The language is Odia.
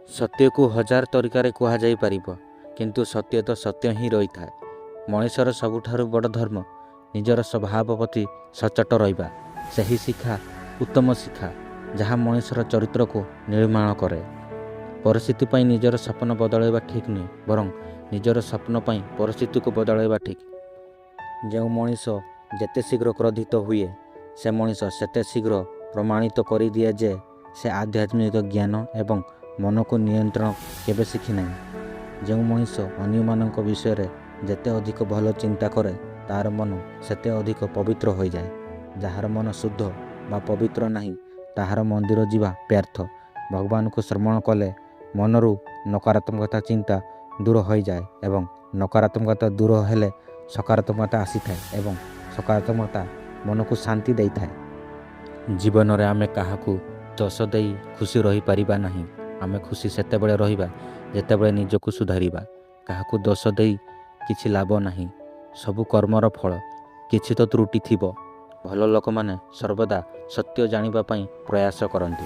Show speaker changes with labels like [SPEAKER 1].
[SPEAKER 1] ସତ୍ୟକୁ ହଜାର ତରିକାରେ କୁହାଯାଇପାରିବ, କିନ୍ତୁ ସତ୍ୟ ତ ସତ୍ୟ ହିଁ ରହିଥାଏ। ମଣିଷର ସବୁଠାରୁ ବଡ଼ ଧର୍ମ ନିଜର ସ୍ୱଭାବ ପ୍ରତି ସଚୋଟ ରହିବା। ସେହି ଶିକ୍ଷା ଉତ୍ତମ ଶିକ୍ଷା, ଯାହା ମଣିଷର ଚରିତ୍ରକୁ ନିର୍ମାଣ କରେ। ପରିସ୍ଥିତି ପାଇଁ ନିଜର ସ୍ୱପ୍ନ ବଦଳାଇବା ଠିକ୍ ନୁହେଁ, ବରଂ ନିଜର ସ୍ୱପ୍ନ ପାଇଁ ପରିସ୍ଥିତିକୁ ବଦଳାଇବା ଠିକ୍। ଯେଉଁ ମଣିଷ ଯେତେ ଶୀଘ୍ର କ୍ରୋଧିତ ହୁଏ, ସେ ମଣିଷ ସେତେ ଶୀଘ୍ର ପ୍ରମାଣିତ କରିଦିଏ ଯେ ସେ ଆଧ୍ୟାତ୍ମିକ ଜ୍ଞାନ ଏବଂ ମନକୁ ନିୟନ୍ତ୍ରଣ କେବେ ଶିଖିନାହିଁ। ଯେଉଁ ମଣିଷ ଅନ୍ୟମାନଙ୍କ ବିଷୟରେ ଯେତେ ଅଧିକ ଭଲ ଚିନ୍ତା କରେ, ତାହାର ମନ ସେତେ ଅଧିକ ପବିତ୍ର ହୋଇଯାଏ। ଯାହାର ମନ ଶୁଦ୍ଧ ବା ପବିତ୍ର ନାହିଁ, ତାହାର ମନ୍ଦିର ଯିବା ବ୍ୟର୍ଥ। ଭଗବାନଙ୍କୁ ଶ୍ରବଣ କଲେ ମନରୁ ନକାରାତ୍ମକତା ଚିନ୍ତା ଦୂର ହୋଇଯାଏ ଏବଂ ନକାରାତ୍ମକତା ଦୂର ହେଲେ ସକାରାତ୍ମକତା ଆସିଥାଏ ଏବଂ ସକାରାତ୍ମକତା ମନକୁ ଶାନ୍ତି ଦେଇଥାଏ। ଜୀବନରେ ଆମେ କାହାକୁ ଦୋଷ ଦେଇ ଖୁସି ରହିପାରିବା ନାହିଁ। ଆମେ ଖୁସି ସେତେବେଳେ ରହିବା ଯେତେବେଳେ ନିଜକୁ ସୁଧାରିବା। କାହାକୁ ଦୋଷ ଦେଇ କିଛି ଲାଭ ନାହିଁ। ସବୁ କର୍ମର ଫଳ। କିଛି ତ ତ୍ରୁଟି ଥିବ। ଭଲ ଲୋକମାନେ ସର୍ବଦା ସତ୍ୟ ଜାଣିବା ପାଇଁ ପ୍ରୟାସ କରନ୍ତି।